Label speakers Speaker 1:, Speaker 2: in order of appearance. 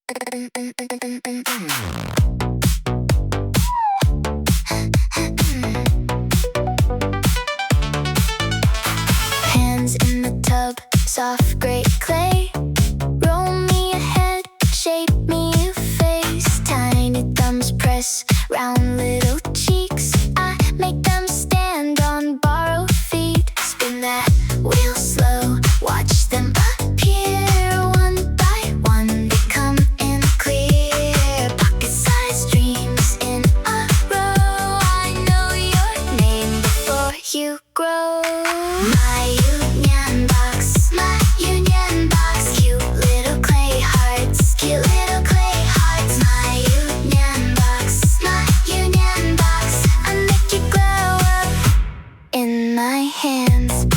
Speaker 1: Hands in the tub, soft gray clay. Roll me a head, shape me a face. Tiny thumbs press round little cheeks. I make them stand on borrowed feet. Spin that wheel slow, watch them appear. One by one they come in clear. Pocket-sized dreams in a row. I know your name before you grow. Maaiyu Nyanbox, Maaiyu Nyanbox. Cute little clay hearts, cute little clay hearts. Maaiyu Nyanbox, Maaiyu Nyanbox. I make you glow up in my hands.